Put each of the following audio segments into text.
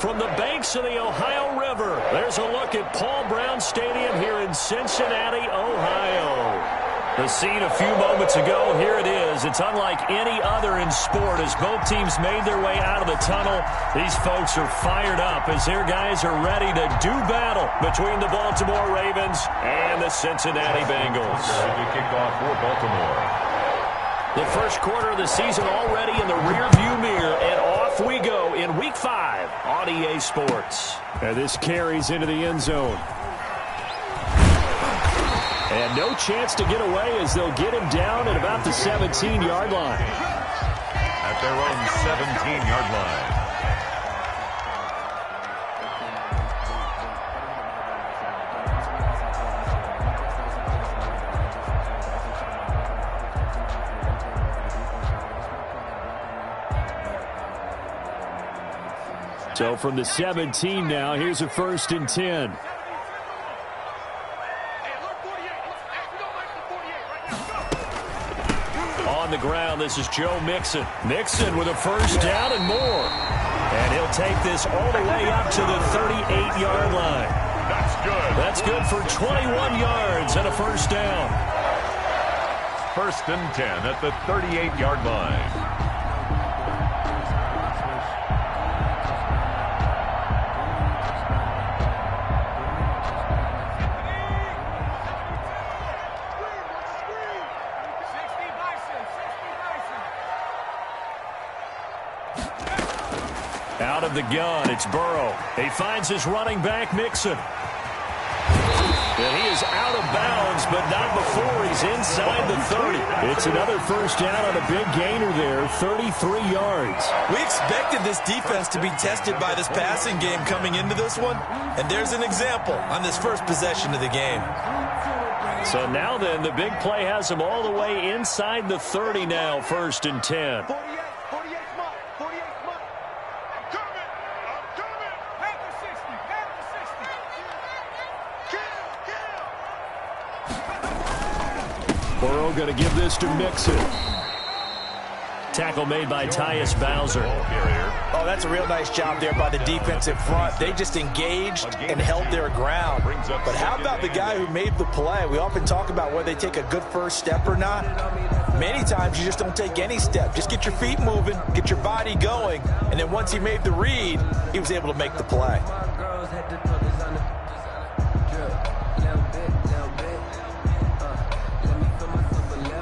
from the banks of the Ohio River. There's a look at Paul Brown Stadium here in Cincinnati, Ohio. The scene a few moments ago, here it is. It's unlike any other in sport as both teams made their way out of the tunnel. These folks are fired up as their guys are ready to do battle between the Baltimore Ravens and the Cincinnati Bengals. Kickoff for Baltimore. The first quarter of the season already in the rearview mirror, and off we go in Week 5 on EA Sports. And this carries into the end zone. And no chance to get away as they'll get him down at about the 17-yard line. At their own 17-yard line. So from the 17 now, here's a 1st and 10. On the ground, this is Joe Mixon. Mixon with a first down and more. And he'll take this all the way up to the 38-yard line. That's good. That's good for 21 yards and a first down. 1st and 10 at the 38-yard line. Out of the gun, it's Burrow. He finds his running back, Mixon. And he is out of bounds, but not before he's inside the 30. It's another first down on a big gainer there, 33 yards. We expected this defense to be tested by this passing game coming into this one, and there's an example on this first possession of the game. So now then, the big play has him all the way inside the 30 now, 1st and 10. Burrow going to give this to Mixon. Tackle made by Tyus Bowser. Oh, that's a real nice job there by the defensive front. They just engaged and held their ground. But how about the guy who made the play? We often talk about whether they take a good first step or not. Many times you just don't take any step. Just get your feet moving, get your body going, and then once he made the read, he was able to make the play.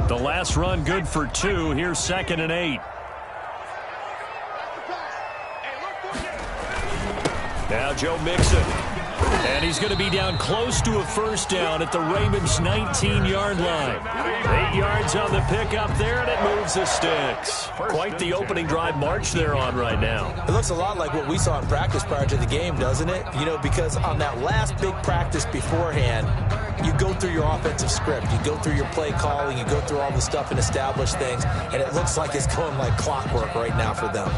The last run good for 2. Here's 2nd and 8. Now Joe Mixon. And he's going to be down close to a first down at the Ravens' 19-yard line. 8 yards on the pickup there, and it moves the sticks. Quite the opening drive march they're on right now. It looks a lot like what we saw in practice prior to the game, doesn't it? You know, because on that last big practice beforehand, you go through your offensive script. You go through your play calling. You go through all the stuff and establish things. And it looks like it's going like clockwork right now for them.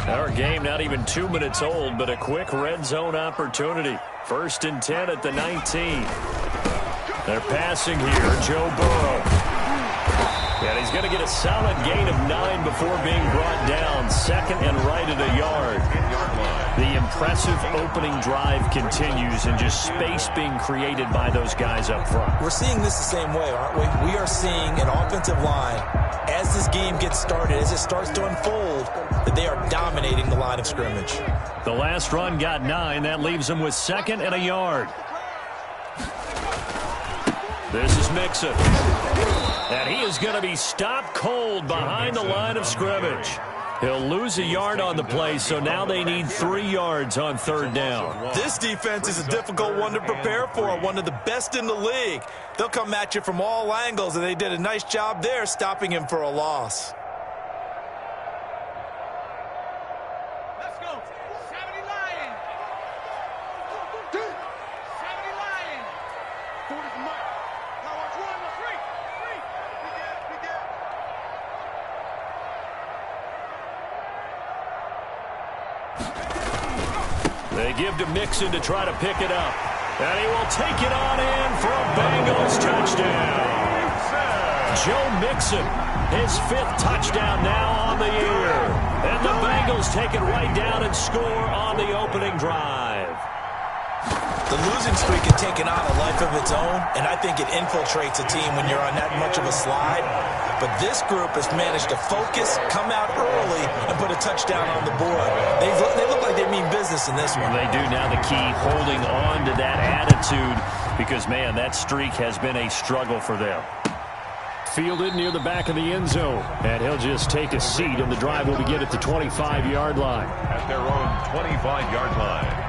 Our game not even 2 minutes old, but a quick red zone opportunity. 1st and 10 at the 19. They're passing here, Joe Burrow. And he's going to get a solid gain of 9 before being brought down. 2nd and right at a yard. The impressive opening drive continues and just space being created by those guys up front. We're seeing this the same way, aren't we? We are seeing an offensive line, as this game gets started, as it starts to unfold, that they are dominating the line of scrimmage. The last run got 9. That leaves them with 2nd and a yard. This is Mixon. And he is going to be stopped cold behind the line of scrimmage. He'll lose a yard on the play, so now they need 3 yards on 3rd down. This defense is a difficult one to prepare for, one of the best in the league. They'll come at you from all angles, and they did a nice job there stopping him for a loss. Let's go. 70 Lions. 70 Lions. 40 for Mike. Now watch one. Three. We get. They give to Mixon to try to pick it up. And he will take it on in for a Bengals touchdown. Joe Mixon His 5th touchdown now on the year. And the Bengals take it right down and score on the opening drive. The losing streak had taken on a life of its own, and I think it infiltrates a team when you're on that much of a slide. But this group has managed to focus, come out early, and put a touchdown on the board. They look like they mean business in this one. They do. Now the key, holding on to that attitude, because, man, that streak has been a struggle for them. Fielded near the back of the end zone, and he'll just take a seat, and the drive will begin at the 25-yard line. At their own 25-yard line.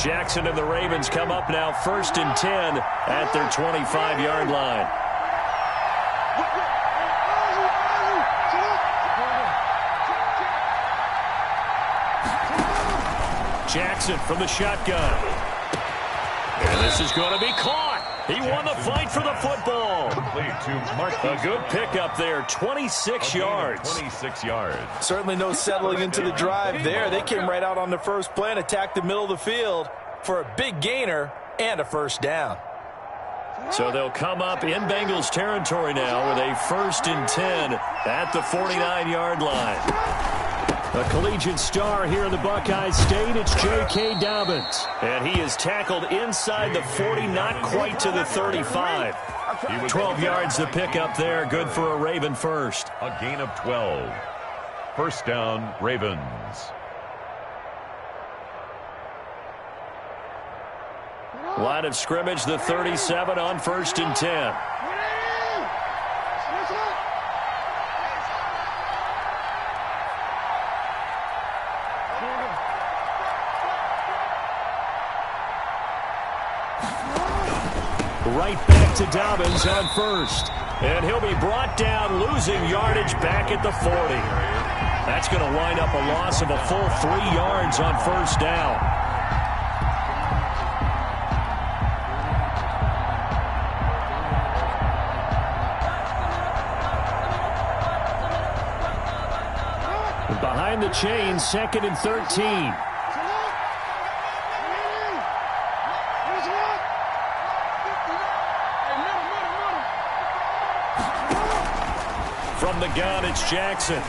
Jackson and the Ravens come up now 1st and 10 at their 25-yard line. Jackson from the shotgun. And this is going to be caught. He won the fight for the football. A good pickup there, 26 yards. 26 yards. Certainly no settling into the drive there. They came right out on the first play and attacked the middle of the field for a big gainer and a first down. So they'll come up in Bengals territory now with a 1st and 10 at the 49-yard line. A collegiate star here in the Buckeye State, it's J.K. Dobbins. And he is tackled inside the 40, not quite to the 35. 12 yards to pick up there, good for a Raven first. A gain of 12. First down, Ravens. Line of scrimmage, the 37 on 1st and 10. Right back to Dobbins on 1st. And he'll be brought down, losing yardage back at the 40. That's going to wind up a loss of a full 3 yards on 1st down. Behind the chains, 2nd and 13. From the gun, it's Jackson.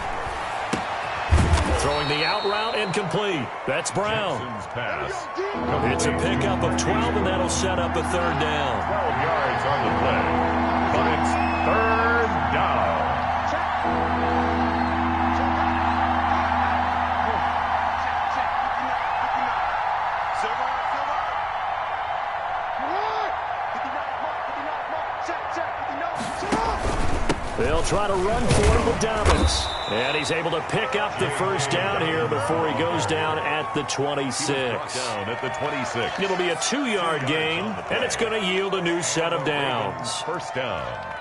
Throwing the out route, incomplete. That's Brown. It's a pickup of 12, and that'll set up a 3rd down. 12 yards on the play, but it's 3rd down. They'll try to run for it with Dobbins. And he's able to pick up the 1st down here before he goes down at the 26. Down at the 26. It'll be a 2-yard gain, and it's going to yield a new set of downs. First down.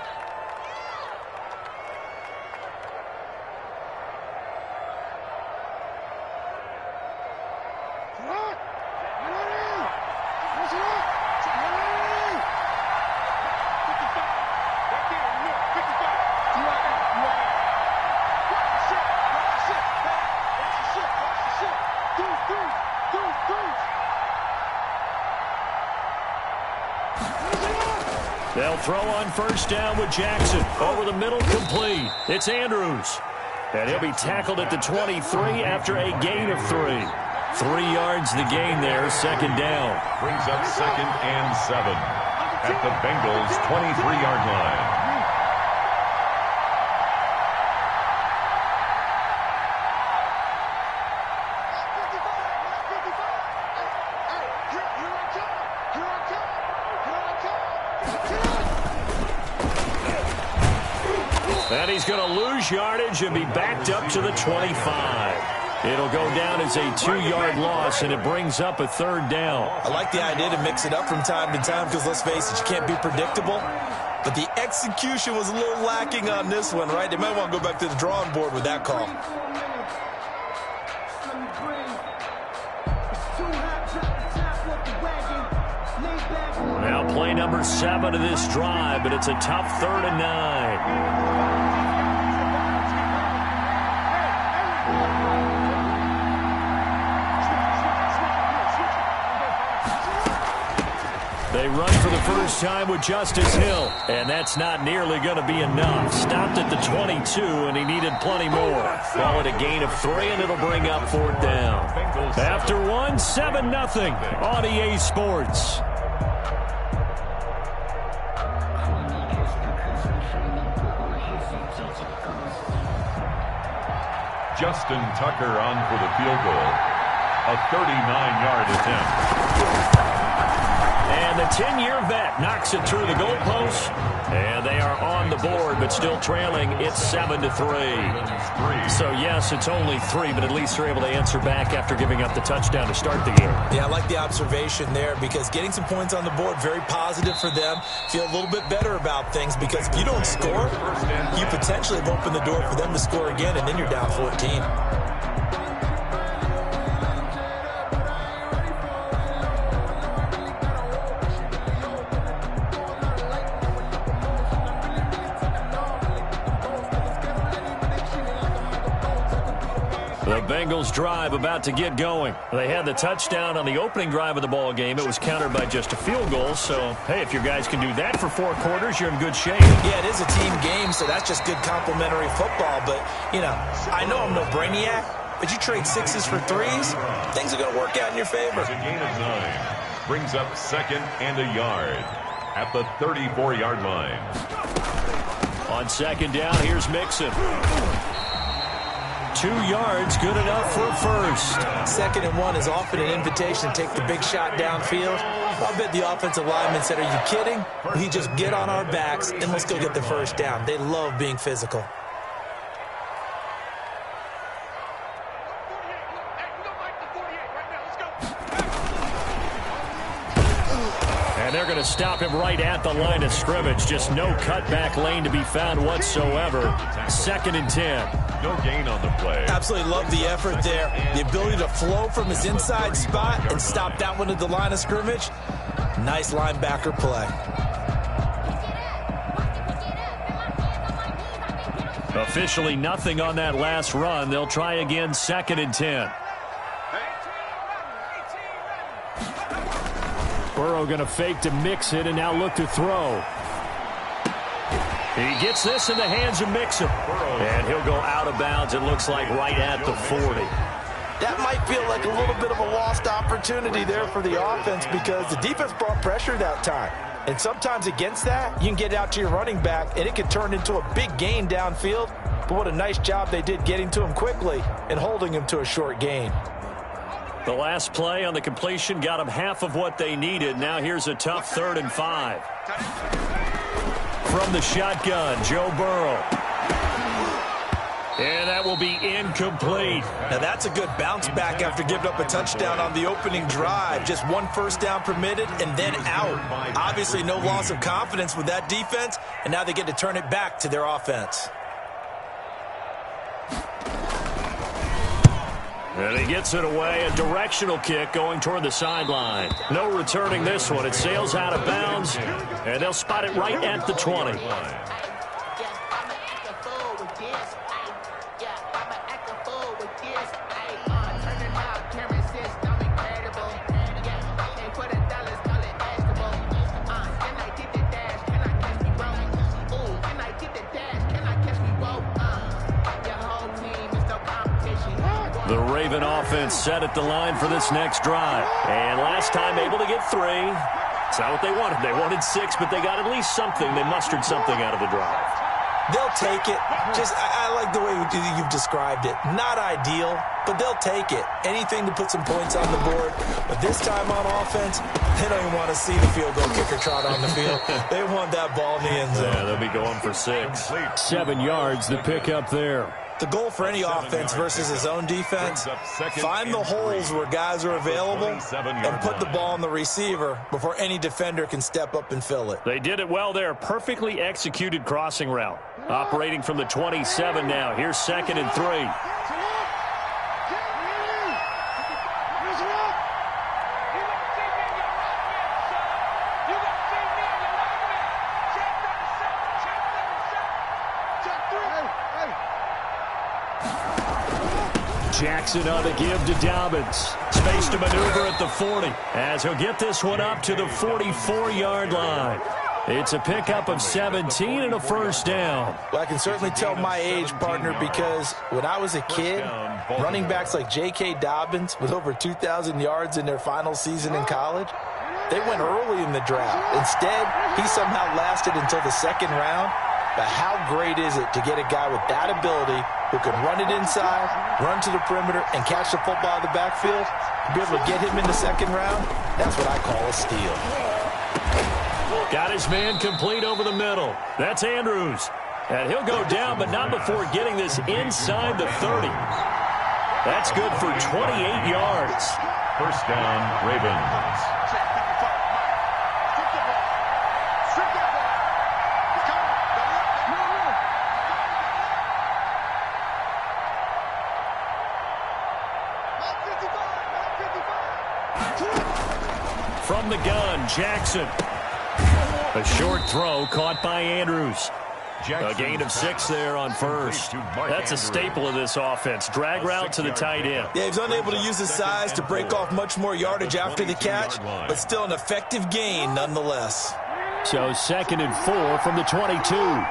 They'll throw on 1st down with Jackson. Over the middle, complete. It's Andrews. And he'll be tackled at the 23 after a gain of 3. 3 yards the gain there, 2nd down. Brings up 2nd and 7 at the Bengals' 23-yard line. And he's going to lose yardage and be backed up to the 25. It'll go down as a 2-yard loss, and it brings up a 3rd down. I like the idea to mix it up from time to time because, let's face it, you can't be predictable. But the execution was a little lacking on this one, right? They might want to go back to the drawing board with that call. Now play number 7 of this drive, but it's a tough 3rd and 9. They run for the first time with Justice Hill, and that's not nearly going to be enough. Stopped at the 22, and he needed plenty more. Call it a gain of 3, and it'll bring up 4th down. After 1, 7-0 on EA Sports. Justin Tucker on for the field goal. A 39-yard attempt. And the 10-year vet knocks it through the goalpost. And they are on the board, but still trailing. It's 7-3. So, yes, it's only 3, but at least they're able to answer back after giving up the touchdown to start the game. Yeah, I like the observation there because getting some points on the board, very positive for them. Feel a little bit better about things because if you don't score, you potentially have opened the door for them to score again, and then you're down 14. The Bengals drive about to get going. They had the touchdown on the opening drive of the ball game. It was countered by just a field goal. So, hey, if your guys can do that for 4 quarters, you're in good shape. Yeah, it is a team game, so that's just good complimentary football. But, you know, I know I'm no brainiac, but you trade 6s for 3s, things are going to work out in your favor. It's a gain of 9. Brings up 2nd and a yard at the 34-yard line. On 2nd down, here's Mixon. 2 yards, good enough for a first. 2nd and 1 is often an invitation to take the big shot downfield. I bet the offensive lineman said, are you kidding? We just get on our backs and let's go get the first down. They love being physical. And they're going to stop him right at the line of scrimmage. Just no cutback lane to be found whatsoever. 2nd and 10. No gain on the play. Absolutely love the effort there. The ability to flow from his inside spot and stop that one at the line of scrimmage. Nice linebacker play. Officially nothing on that last run. They'll try again 2nd and 10. Burrow going to fake to mix it and now look to throw. He gets this in the hands of Mixon. And he'll go out of bounds, it looks like, right at the 40. That might feel like a little bit of a lost opportunity there for the offense because the defense brought pressure that time. And sometimes against that, you can get out to your running back, and it can turn into a big gain downfield. But what a nice job they did getting to him quickly and holding him to a short gain. The last play on the completion got them half of what they needed. Now here's a tough 3rd and 5. From the shotgun, Joe Burrow. And that will be incomplete. Now that's a good bounce back after giving up a touchdown on the opening drive. Just 1 first down permitted and then out. Obviously no loss of confidence with that defense, and now they get to turn it back to their offense. And he gets it away, a directional kick going toward the sideline. No returning this one. It sails out of bounds, and they'll spot it right at the 20. The Raven offense set at the line for this next drive. And last time able to get 3. It's not what they wanted. They wanted 6, but they got at least something. They mustered something out of the drive. They'll take it. Just, I like the way you've described it. Not ideal, but they'll take it. Anything to put some points on the board. But this time on offense, they don't even want to see the field goal kicker trot on the field. They want that ball in the end zone. Yeah, they'll be going for 6. 7 yards, the pickup there. The goal for any offense versus his own defense, find the holes where guys are available and put the ball on the receiver before any defender can step up and fill it. They did it well there. Perfectly executed crossing route. Operating from the 27 now. Here's 2nd and 3. Jackson on the give to Dobbins. Space to maneuver at the 40 as he'll get this one up to the 44-yard line. It's a pickup of 17 and a first down. Well, I can certainly tell my age, partner, because when I was a kid, running backs like J.K. Dobbins with over 2,000 yards in their final season in college, they went early in the draft. Instead, he somehow lasted until the second round. But how great is it to get a guy with that ability who can run it inside, run to the perimeter, and catch the football in the backfield? To be able to get him in the second round, that's what I call a steal. Got his man complete over the middle. That's Andrews. And he'll go down, but not before getting this inside the 30. That's good for 28 yards. First down, Ravens. From the gun, Jackson. A short throw caught by Andrews. A gain of 6 there on first. That's a staple of this offense. Drag route to the tight end. Yeah, he's unable to use his size to break off much more yardage after the catch, but still an effective gain nonetheless. So 2nd and 4 from the 22.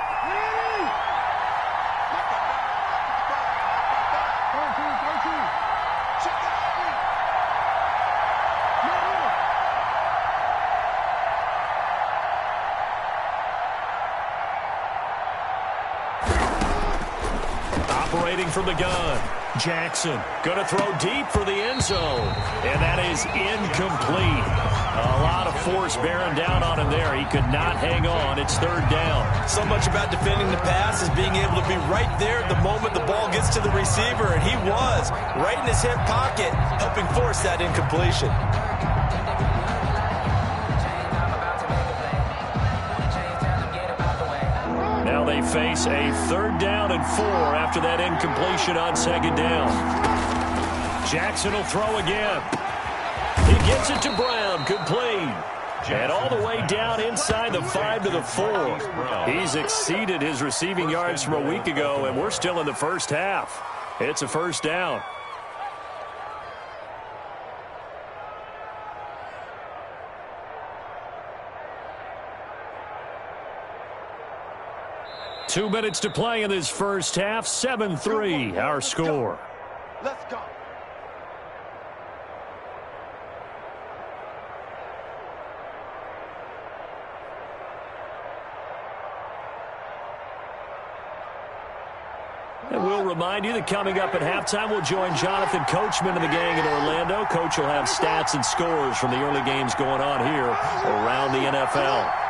From the gun, Jackson going to throw deep for the end zone, and that is incomplete. A lot of force bearing down on him there. He could not hang on. It's 3rd down. So much about defending the pass is being able to be right there at the moment the ball gets to the receiver, and he was right in his hip pocket, helping force that incompletion. They face a 3rd down and 4 after that incompletion on 2nd down. Jackson will throw again. He gets it to Brown, complete. And all the way down inside the 5 to the 4. He's exceeded his receiving yards from a week ago, and we're still in the first half. It's a first down. Two minutes to play in this first half. 7-3, our score. Let's go. And we'll remind you that coming up at halftime, we'll join Jonathan Coachman and the gang in Orlando. Coach will have stats and scores from the early games going on here around the NFL.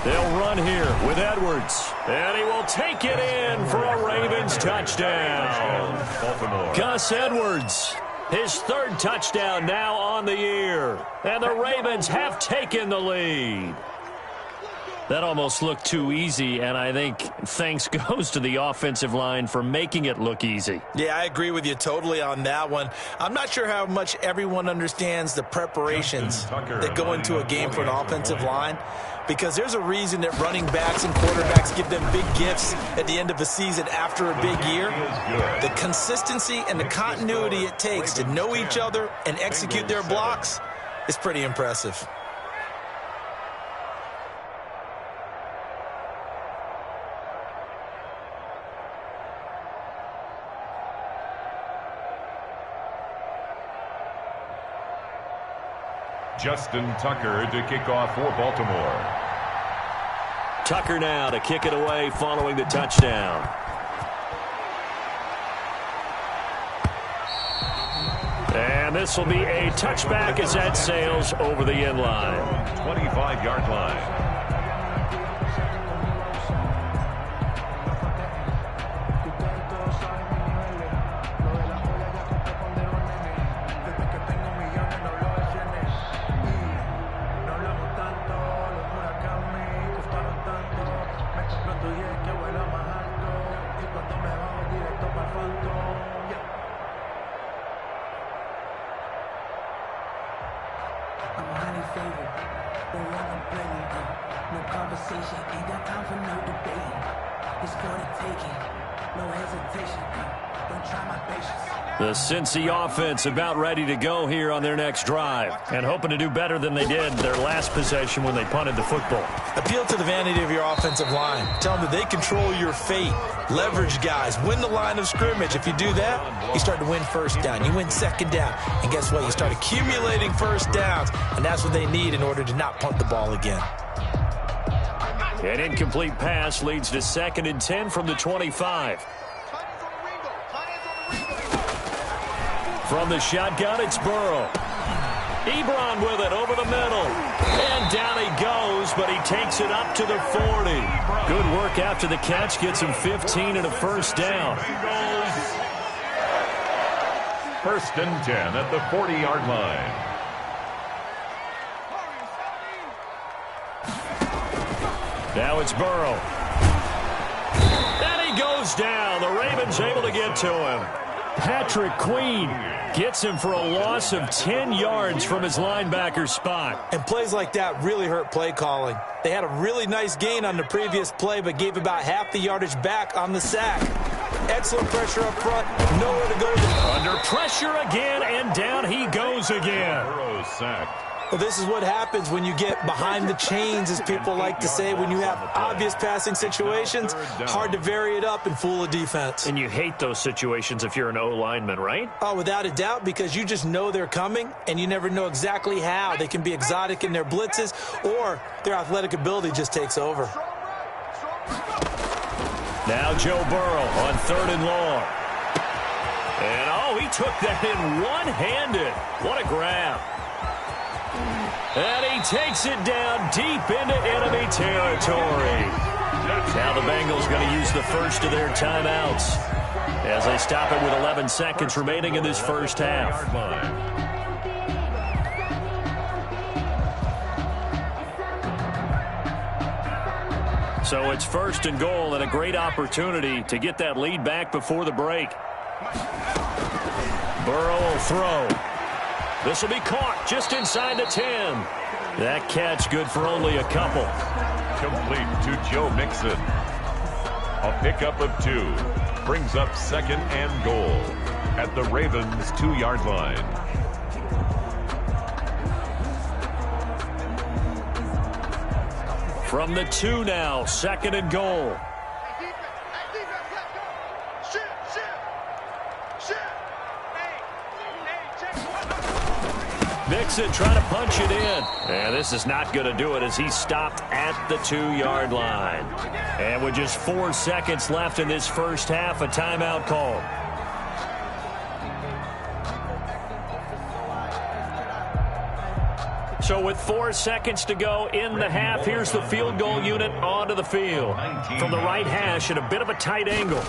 They'll run here with Edwards. And he will take it in for a Ravens touchdown. Gus Edwards, his 3rd touchdown now on the year. And the Ravens have taken the lead. That almost looked too easy, and I think thanks goes to the offensive line for making it look easy. Yeah, I agree with you totally on that one. I'm not sure how much everyone understands the preparations that go into a game for an offensive line, because there's a reason that running backs and quarterbacks give them big gifts at the end of a season after a big year. The consistency and the continuity it takes to know each other and execute their blocks is pretty impressive. Justin Tucker to kick off for Baltimore. Tucker now to kick it away following the touchdown. And this will be a touchback as that sails over the end line. 25-yard line. I'm a honey favorite. Don't wanna blame me, no conversation, ain't got time for no debate. It's for the taking, no hesitation, don't try my patience. The Cincy offense about ready to go here on their next drive and hoping to do better than they did their last possession when they punted the football. Appeal to the vanity of your offensive line. Tell them that they control your fate. Leverage guys. Win the line of scrimmage. If you do that, you start to win first down. You win second down. And guess what? You start accumulating first downs. And that's what they need in order to not punt the ball again. An incomplete pass leads to 2nd and 10 from the 25. From the shotgun, it's Burrow. Ebron with it over the middle. And down he goes, but he takes it up to the 40. Good work after the catch. Gets him 15 and a first down. 1st and 10 at the 40-yard line. Now it's Burrow. And he goes down. The Ravens able to get to him. Patrick Queen gets him for a loss of 10 yards from his linebacker spot. And plays like that really hurt play calling. They had a really nice gain on the previous play, but gave about half the yardage back on the sack. Excellent pressure up front. Nowhere to go. Under pressure again, and down he goes again. Burrow sacked. Well, this is what happens when you get behind the chains, as people like to say. When you have obvious passing situations, hard to vary it up and fool a defense. And you hate those situations if you're an O-lineman, right? Oh, without a doubt, because you just know they're coming, and you never know exactly how. They can be exotic in their blitzes, or their athletic ability just takes over. Now Joe Burrow on 3rd and long. And, he took that in one-handed. What a grab. And he takes it down deep into enemy territory. Now the Bengals going to use the first of their timeouts as they stop it with 11 seconds remaining in this first half. So it's 1st and goal and a great opportunity to get that lead back before the break. Burrow will throw. This will be caught just inside the 10. That catch good for only a couple. Complete to Joe Mixon. A pickup of 2. Brings up 2nd and goal at the Ravens' 2-yard line. From the 2 now, 2nd and goal. Mixon trying to punch it in. And this is not going to do it as he stopped at the 2-yard line. And with just 4 seconds left in this first half, a timeout call. So with 4 seconds to go in the half, here's the field goal unit onto the field. From the right hash at a bit of a tight angle.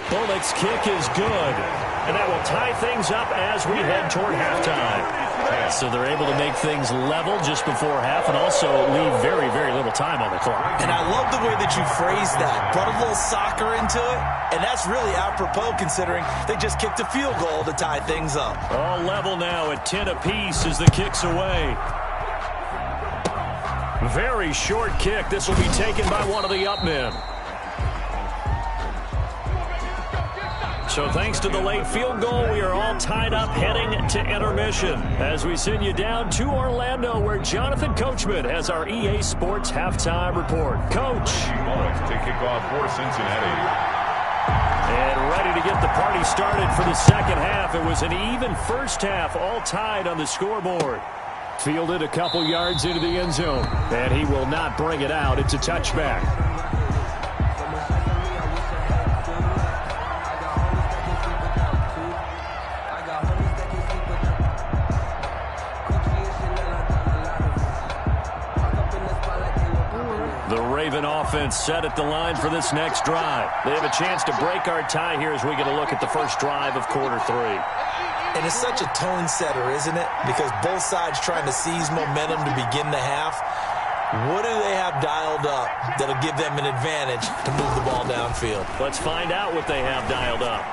Bullock's kick is good. And that will tie things up as we head toward halftime. So they're able to make things level just before half and also leave very, very little time on the clock. And I love the way that you phrase that. Put a little soccer into it. And that's really apropos considering they just kicked a field goal to tie things up. All level now at 10 apiece as the kick's away. Very short kick. This will be taken by one of the up men. So thanks to the late field goal, we are all tied up heading to intermission as we send you down to Orlando where Jonathan Coachman has our EA Sports halftime report. Coach. To kick off for Cincinnati. And ready to get the party started for the second half. It was an even first half, all tied on the scoreboard. Fielded a couple yards into the end zone, and he will not bring it out. It's a touchback. Offense set at the line for this next drive. They have a chance to break our tie here as we get a look at the first drive of quarter 3. And it's such a tone setter, isn't it? Because both sides trying to seize momentum to begin the half. What do they have dialed up that'll give them an advantage to move the ball downfield? Let's find out what they have dialed up.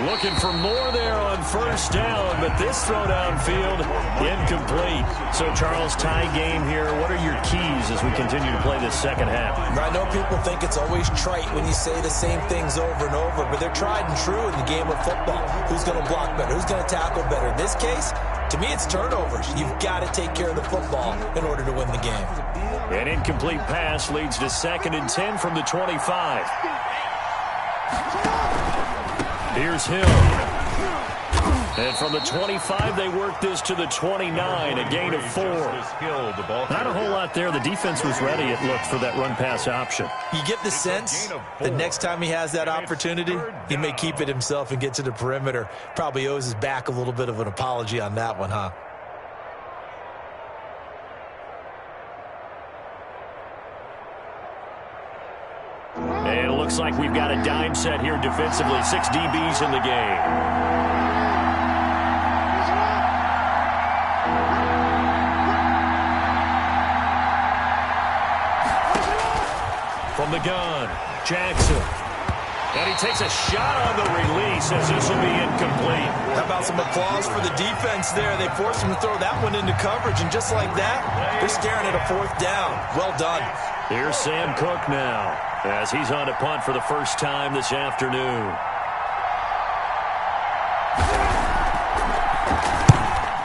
Looking for more there on first down, but this throw downfield incomplete. So, Charles, tie game here. What are your keys as we continue to play this second half? I know people think it's always trite when you say the same things over and over, but they're tried and true in the game of football. Who's going to block better? Who's going to tackle better? In this case, to me, it's turnovers. You've got to take care of the football in order to win the game. An incomplete pass leads to 2nd and 10 from the 25. Here's Hill. And from the 25, they work this to the 29, a gain of 4. Not a whole lot there. The defense was ready, it looked, for that run-pass option. You get the sense that next time he has that opportunity, he may keep it himself and get to the perimeter. Probably owes his back a little bit of an apology on that one, huh? And it looks like we've got a dime set here defensively. 6 DBs in the game. From the gun, Jackson. And he takes a shot on the release as this will be incomplete. How about some applause for the defense there? They forced him to throw that one into coverage, and just like that, they're staring at a 4th down. Well done. Here's Sam Cook now, as he's on to punt for the first time this afternoon.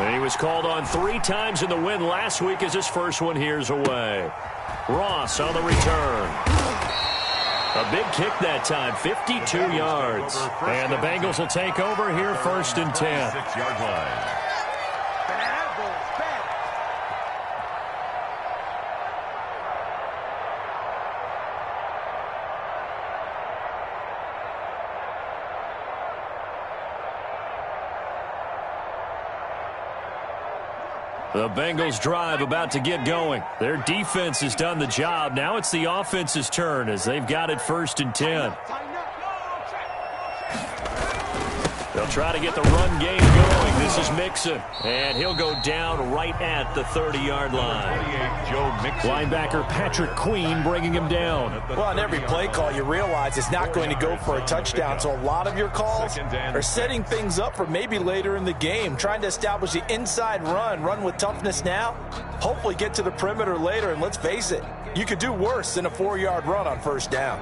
And he was called on 3 times in the win last week as his first one here's away. Ross on the return. A big kick that time, 52 yards. And the Bengals will take over here 1st and 10. 6-yard line. The Bengals drive about to get going. Their defense has done the job. Now it's the offense's turn as they've got it 1st and 10. They'll try to get the run game going. This is Mixon, and he'll go down right at the 30-yard line. Linebacker Patrick Queen bringing him down. Well, on every play call, you realize it's not going to go for a touchdown, so a lot of your calls are setting things up for maybe later in the game, trying to establish the inside run with toughness now, hopefully get to the perimeter later, and let's face it, you could do worse than a 4-yard run on 1st down.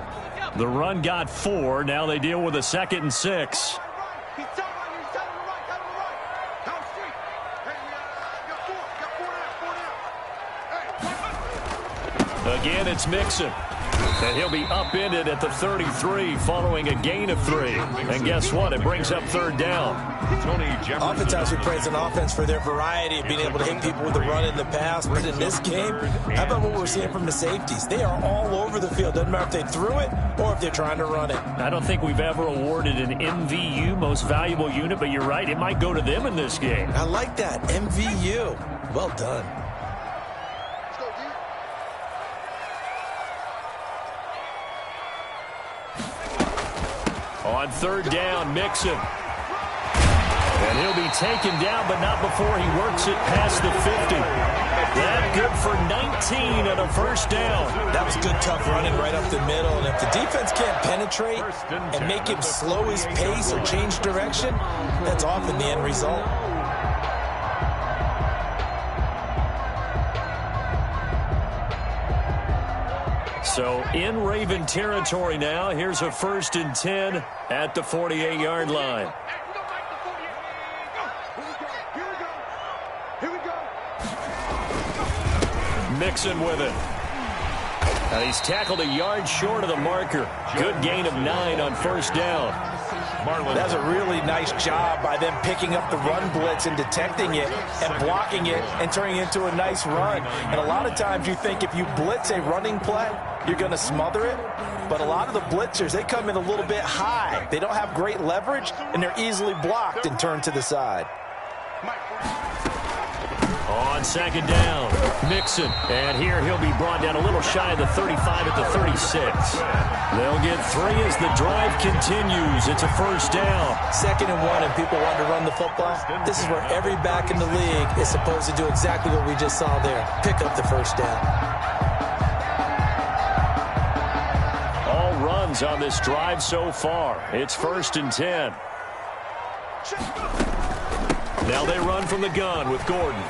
The run got 4. Now they deal with a 2nd and 6. He's talking about you. He's telling him right. Down street. Hey, got 4 now. Hey, Again, it's Mixon. And he'll be upended at the 33 following a gain of 3. And guess what? It brings up 3rd down. Oftentimes we praise an offense for their variety of being able to hit people with the run in the pass. But in this game, how about what we're seeing from the safeties? They are all over the field. Doesn't matter if they threw it or if they're trying to run it. I don't think we've ever awarded an MVU, most valuable unit, but you're right. It might go to them in this game. I like that. MVU. Well done. On 3rd down, Mixon. And he'll be taken down, but not before he works it past the 50. That good for 19 on a 1st down. That was good, tough running right up the middle. And if the defense can't penetrate and make him slow his pace or change direction, that's often the end result. So in Raven territory now, here's a 1st and 10 at the 48-yard line. Mixon with it. And he's tackled a yard short of the marker. Good gain of 9 on 1st down. That's a really nice job by them picking up the run blitz and detecting it and blocking it and turning it into a nice run. And a lot of times you think if you blitz a running play, you're going to smother it. But a lot of the blitzers, they come in a little bit high. They don't have great leverage, and they're easily blocked and turned to the side. On 2nd down, Mixon. And here he'll be brought down a little shy of the 35 at the 36. They'll get 3 as the drive continues. It's a 1st down. 2nd and 1, and people want to run the football. This is where every back in the league is supposed to do exactly what we just saw there. Pick up the 1st down. All runs on this drive so far. It's 1st and 10. Now they run from the gun with Gordon.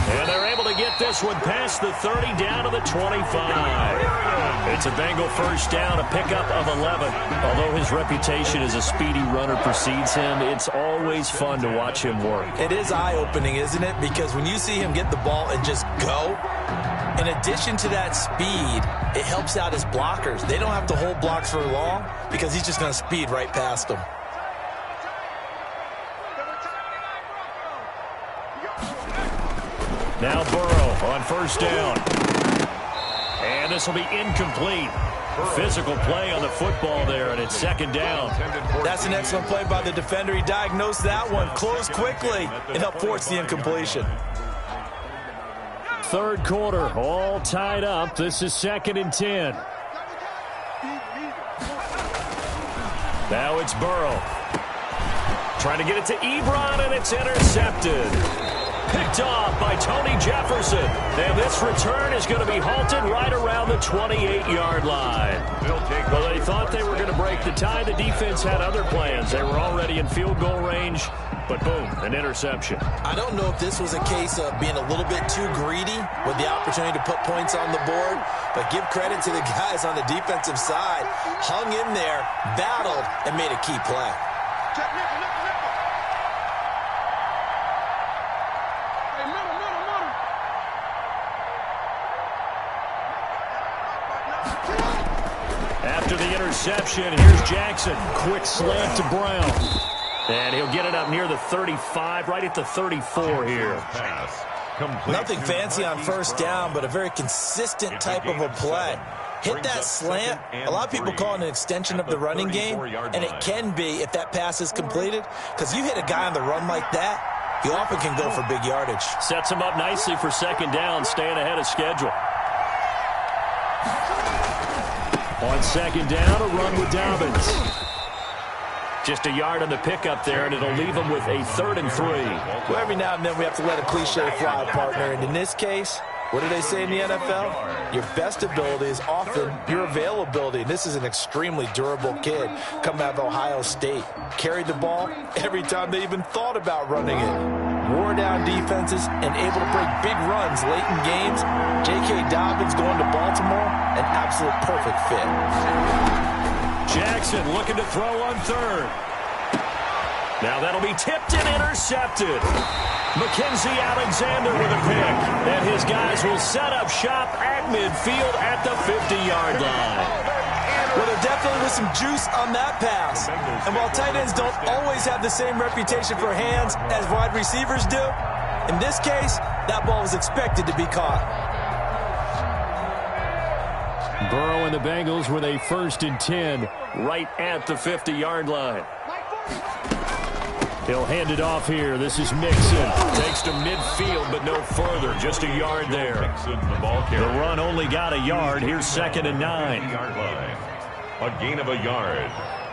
And they're able to get this one past the 30 down to the 25. It's a Bengal first down, a pickup of 11. Although his reputation as a speedy runner precedes him, it's always fun to watch him work. It is eye-opening, isn't it? Because when you see him get the ball and just go, in addition to that speed, it helps out his blockers. They don't have to hold blocks for long because he's just going to speed right past them. Now Burrow on first down. And this will be incomplete. Physical play on the football there, and it's second down. That's an excellent play by the defender. He diagnosed that one, closed quickly, and helped force the incompletion. Third quarter, all tied up. This is 2nd and 10. Now it's Burrow. Trying to get it to Ebron, and it's intercepted. Picked off by Tony Jefferson. And this return is going to be halted right around the 28-yard line. Well, they thought they were going to break the tie. The defense had other plans. They were already in field goal range, but boom, an interception. I don't know if this was a case of being a little bit too greedy with the opportunity to put points on the board, but give credit to the guys on the defensive side. Hung in there, battled, and made a key play. After the interception, here's Jackson. Quick slant to Brown. And he'll get it up near the 35, right at the 34 here. Nothing fancy on first down, but a very consistent type of a play. Hit that slant. A lot of people call it an extension of the running game, and it can be if that pass is completed, because you hit a guy on the run like that, you often can go for big yardage. Sets him up nicely for second down, staying ahead of schedule. On second down, a run with Dobbins. Just a yard on the pickup there, and it'll leave him with a 3rd and 3. Well, every now and then we have to let a cliche fly, partner. And in this case, what do they say in the NFL? Your best ability is often your availability. And this is an extremely durable kid coming out of Ohio State. Carried the ball every time they even thought about running it. Wore down defenses and able to break big runs late in games. J.K. Dobbins going to Baltimore, an absolute perfect fit. Jackson looking to throw on 3rd. Now that'll be tipped and intercepted. Mackenzie Alexander with a pick. And his guys will set up shop at midfield at the 50-yard line. Well, there definitely was some juice on that pass. And while tight ends don't always have the same reputation for hands as wide receivers do, in this case, that ball was expected to be caught. Burrow and the Bengals with a 1st and 10 right at the 50-yard line. He'll hand it off here. This is Mixon. Takes to midfield, but no further. Just a yard there. The run only got a yard. Here's 2nd and 9. A gain of a yard.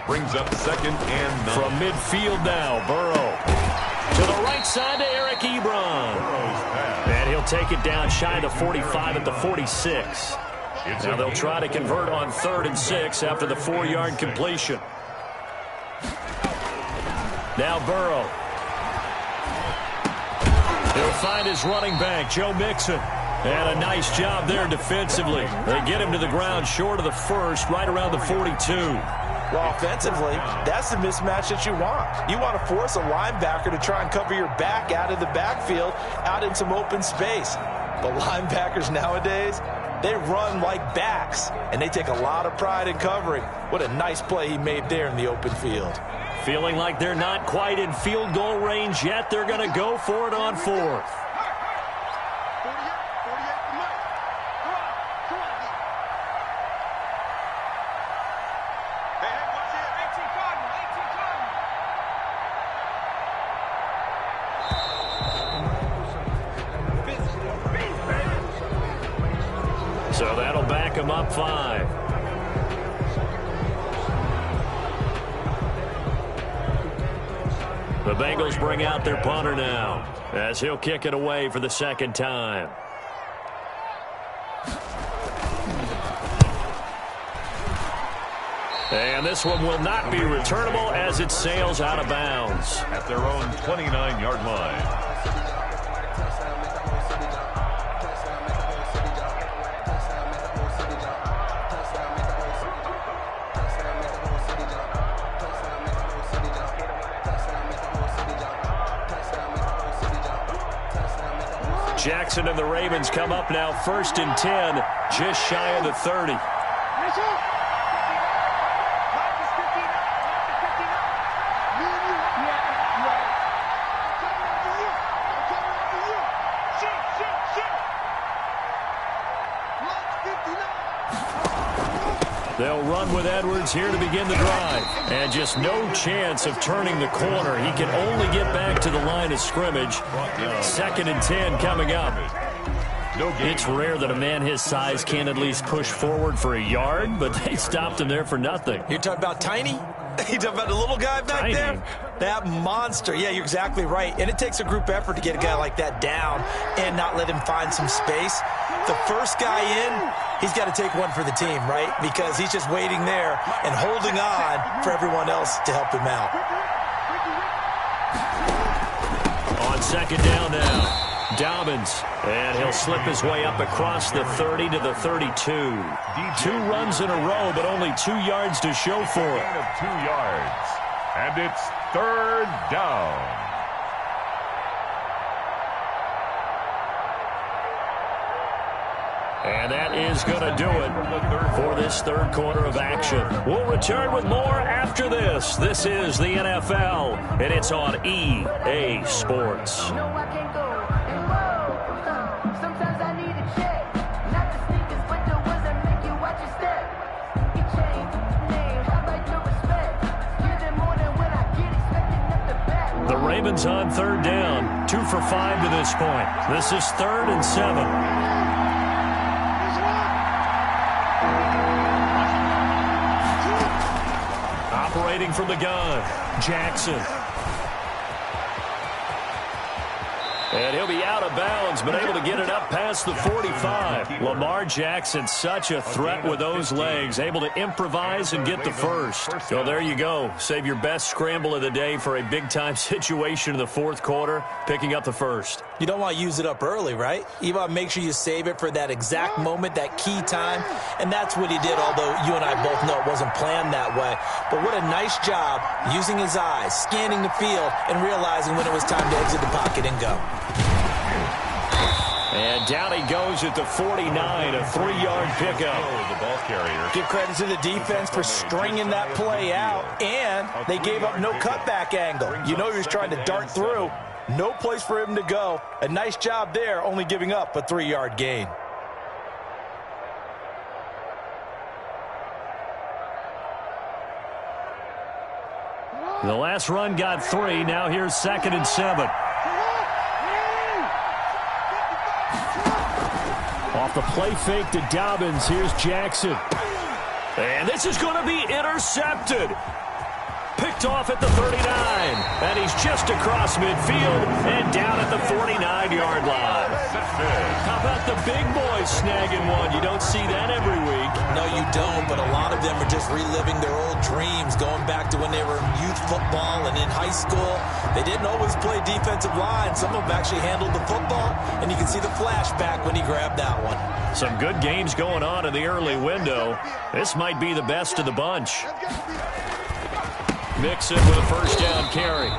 Brings up 2nd and 9. From midfield now, Burrow. To the right side to Eric Ebron. And he'll take it down shy of the 45 at the 46. Now they'll try to convert on 3rd and 6 after the 4-yard completion. Now Burrow. He'll find his running back, Joe Mixon. And a nice job there defensively. They get him to the ground short of the 1st, right around the 42. Well, offensively, that's the mismatch that you want. You want to force a linebacker to try and cover your back out of the backfield, out in some open space. But linebackers nowadays, they run like backs, and they take a lot of pride in covering. What a nice play he made there in the open field. Feeling like they're not quite in field goal range yet, they're going to go for it on 4th. So that'll back him up 5. The Bengals bring out their punter now as he'll kick it away for the 2nd time. And this one will not be returnable as it sails out of bounds. At their own 29-yard line. Jackson and the Ravens come up now 1st and 10, just shy of the 30. They'll run with Edwards here to begin the drive. And just no chance of turning the corner. He can only get back to the line of scrimmage. 2nd and 10 coming up. It's rare that a man his size can at least push forward for a yard, but they stopped him there for nothing. You're talking about Tiny? You talking about the little guy back Tiny. there? That monster. Yeah, you're exactly right. And it takes a group effort to get a guy like that down and not let him find some space. The first guy in, he's got to take one for the team, right? Because he's just waiting there and holding on for everyone else to help him out. On 2nd down now, Dobbins. And he'll slip his way up across the 30 to the 32. 2 runs in a row, but only 2 yards to show for it. Gain of 2 yards. And it's 3rd down. And that is going to do it for this 3rd quarter of action. We'll return with more after this. This is the NFL, and it's on EA Sports. No, I can't go. And whoa, sometimes I need a check. Not the sneakers, but the ones that make you watch your step. You change name, how about your respect? Give them more than when I get expecting up the back. The Ravens on 3rd down, 2 for 5 to this point. This is 3rd and 7. Operating from the gun, Jackson. And he'll be out of bounds, but able to get it up past the 45. Lamar Jackson, such a threat with those legs, able to improvise and get the first. So there you go. Save your best scramble of the day for a big-time situation in the 4th quarter, picking up the first. You don't want to use it up early, right? You want to make sure you save it for that exact moment, that key time. And that's what he did, although you and I both know it wasn't planned that way. But what a nice job using his eyes, scanning the field, and realizing when it was time to exit the pocket and go. And down he goes at the 49, a 3-yard pickup. The ball carrier. Give credit to the defense for stringing that play out, and they gave up no cutback angle. You know he was trying to dart through. No place for him to go. A nice job there, only giving up a 3-yard gain. The last run got 3. Now here's 2nd and 7. Off the play fake to Dobbins. Here's Jackson. And this is going to be intercepted. Picked off at the 39. And he's just across midfield and down at the 49-yard line. How about the big boys snagging one? You don't see that every week. No, you don't, but a lot of them are just reliving their old dreams, going back to when they were in youth football and in high school. They didn't always play defensive line. Some of them actually handled the football, and you can see the flashback when he grabbed that one. Some good games going on in the early window. This might be the best of the bunch. Mixon with a 1st down carry.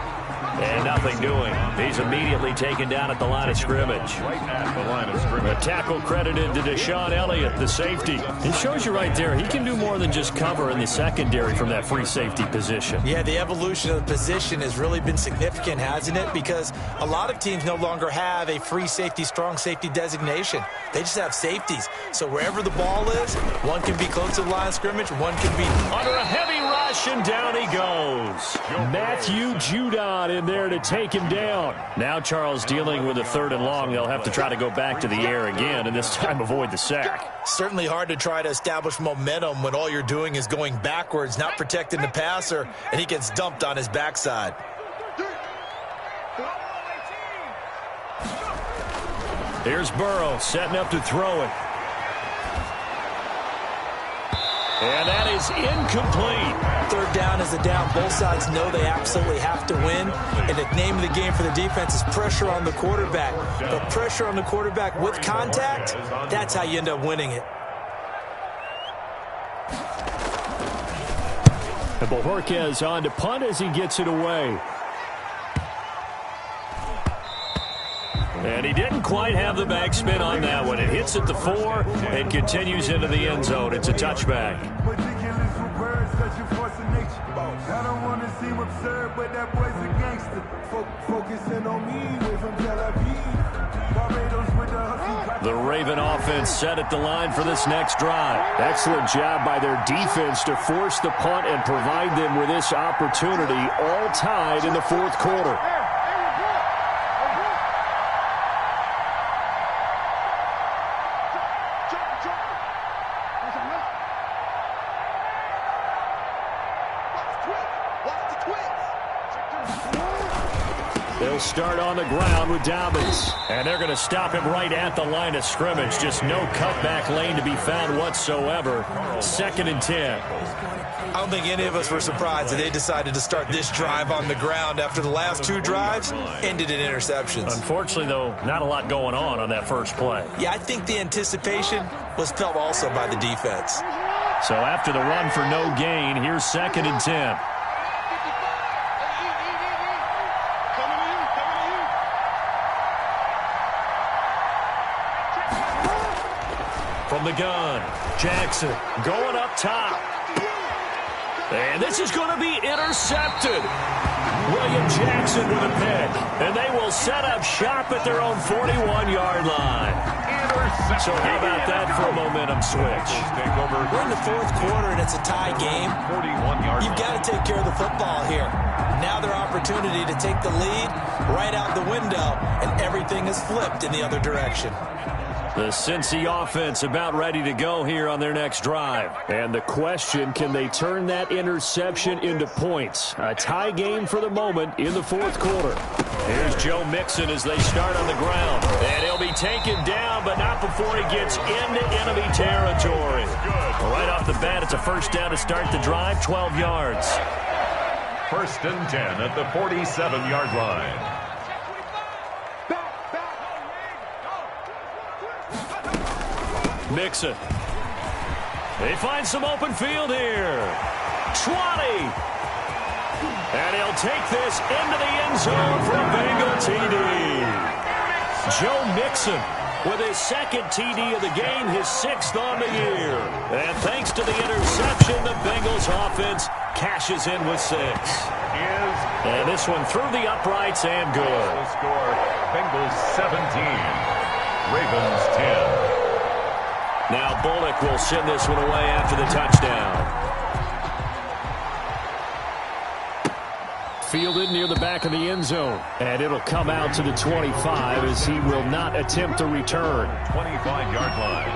And nothing doing. He's immediately taken down at the line of scrimmage. Right at the line of scrimmage. A tackle credited to Deshaun Elliott, the safety. It shows you right there, he can do more than just cover in the secondary from that free safety position. Yeah, the evolution of the position has really been significant, hasn't it? Because a lot of teams no longer have a free safety, strong safety designation. They just have safeties. So wherever the ball is, one can be close to the line of scrimmage, one can be under a heavy rush, and down he goes. Matthew Judon in there to take him down. Now Charles dealing with a 3rd and long. They'll have to try to go back to the air again, and this time avoid the sack. Certainly hard to try to establish momentum when all you're doing is going backwards, not protecting the passer, and he gets dumped on his backside. Here's Burrow setting up to throw it. And that is incomplete. Third down is a down. Both sides know they absolutely have to win. And the name of the game for the defense is pressure on the quarterback. But pressure on the quarterback with contact, that's how you end up winning it. And Bojorquez on to punt as he gets it away. And he didn't quite have the backspin on that one. It hits at the 4 and continues into the end zone. It's a touchback. I don't want to seem absurd, but that boy's a gangster. Focusing on me, way from Tel Aviv. Barbados with the hustle. The Raven offense set at the line for this next drive. Excellent job by their defense to force the punt and provide them with this opportunity, all tied in the fourth quarter. They'll start on the ground with Dobbins. And they're going to stop him right at the line of scrimmage. Just no cutback lane to be found whatsoever. 2nd and 10. I don't think any of us were surprised that they decided to start this drive on the ground after the last 2 drives ended in interceptions. Unfortunately, though, not a lot going on that first play. Yeah, I think the anticipation was felt also by the defense. So after the run for no gain, here's 2nd and 10. From the gun, Jackson going up top. And this is going to be intercepted. William Jackson with a pick. And they will set up shop at their own 41-yard line. So how about that for a momentum switch? We're in the fourth quarter and it's a tie game. You've got to take care of the football here. Now their opportunity to take the lead right out the window, and everything is flipped in the other direction. The Cincy offense about ready to go here on their next drive. And the question, can they turn that interception into points? A tie game for the moment in the fourth quarter. Here's Joe Mixon as they start on the ground. And he'll be taken down, but not before he gets into enemy territory. Right off the bat, it's a first down to start the drive, 12 yards. 1st and 10 at the 47-yard line. Mixon. They find some open field here. 20. And he'll take this into the end zone for a Bengal TD. Joe Mixon with his 2nd TD of the game, his 6th on the year. And thanks to the interception, the Bengals offense cashes in with 6. And this one through the uprights and good. Score, Bengals 17, Ravens 10. Now Bullock will send this one away after the touchdown. Fielded near the back of the end zone. And it'll come out to the 25 as he will not attempt to return. 25-yard line.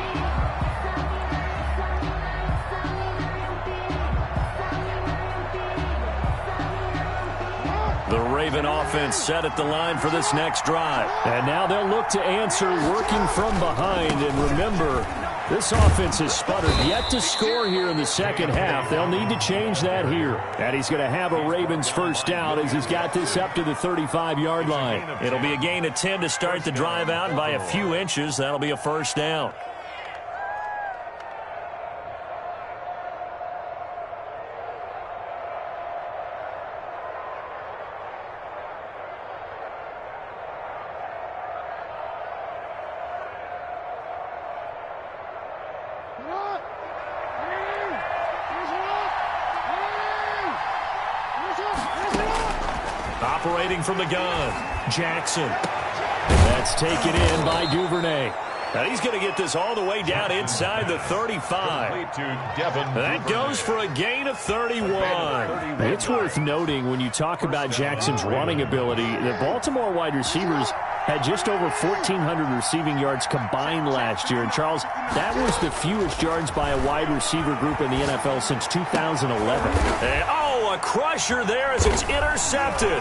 The Raven offense set at the line for this next drive. And now they'll look to answer working from behind. And remember, this offense has sputtered yet to score here in the second half. They'll need to change that here. And he's going to have a Ravens first down as he's got this up to the 35-yard line. It'll be a gain of 10 to start the drive out, and by a few inches, that'll be a first down. Operating from the gun, Jackson. That's taken in by Duvernay. Now he's going to get this all the way down inside the 35. That goes for a gain of 31. It's worth noting when you talk about Jackson's running ability, the Baltimore wide receivers had just over 1,400 receiving yards combined last year. And, Charles, that was the fewest yards by a wide receiver group in the NFL since 2011. And, a crusher there as it's intercepted.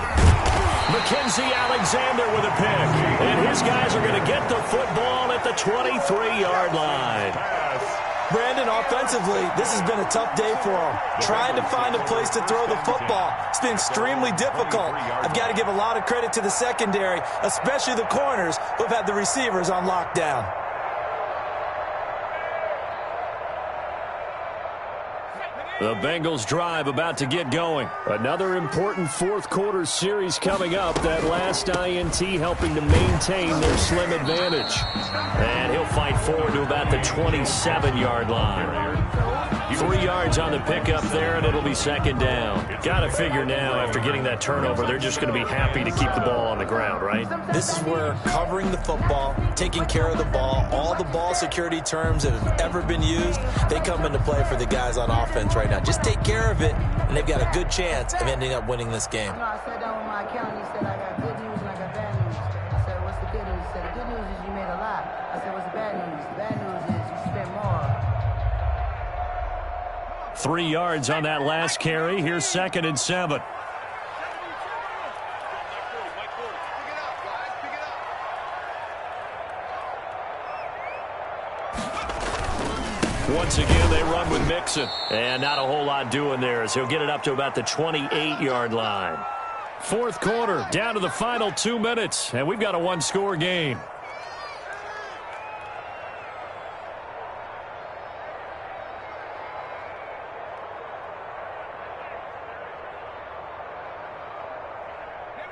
Mackenzie Alexander with a pick. And his guys are going to get the football at the 23-yard line. Brandon, offensively, this has been a tough day for him. Trying to find a place to throw the football. It's been extremely difficult. I've got to give a lot of credit to the secondary, especially the corners who have had the receivers on lockdown. The Bengals drive about to get going. Another important fourth quarter series coming up. That last INT helping to maintain their slim advantage. And he'll fight forward to about the 27-yard line. 3 yards on the pickup there, and it'll be second down. Got to figure now, after getting that turnover, they're just going to be happy to keep the ball on the ground, right? This is where covering the football, taking care of the ball, all the ball security terms that have ever been used, they come into play for the guys on offense right now. Just take care of it, and they've got a good chance of ending up winning this game. I sat down with my accountant. He said, I got good news and I got bad news. I said, what's the good news? He said, the good news is you made a lot. I said, what's the bad news? The bad news is you spent more. 3 yards on that last carry. Here's 2nd and 7. Once again, they run with Mixon. And not a whole lot doing there as he'll get it up to about the 28-yard line. Fourth quarter, down to the final 2 minutes, and we've got a one-score game.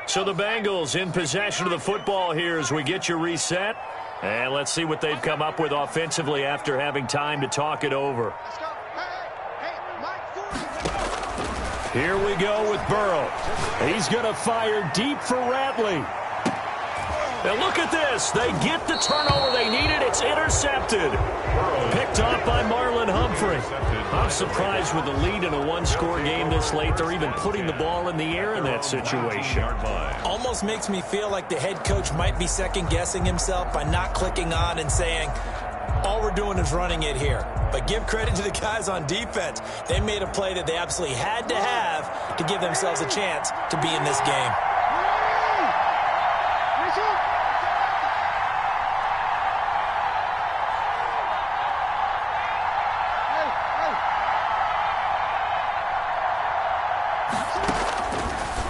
So the Bengals in possession of the football here as we get you reset. And let's see what they've come up with offensively after having time to talk it over. Here we go with Burrow. He's going to fire deep for Ratley. And look at this. They get the turnover they needed. It's intercepted. Picked off by Marlon Humphrey. I'm surprised with the lead in a one-score game this late. They're even putting the ball in the air in that situation. Almost makes me feel like the head coach might be second-guessing himself by not clicking on and saying, all we're doing is running it here. But give credit to the guys on defense. They made a play that they absolutely had to have to give themselves a chance to be in this game.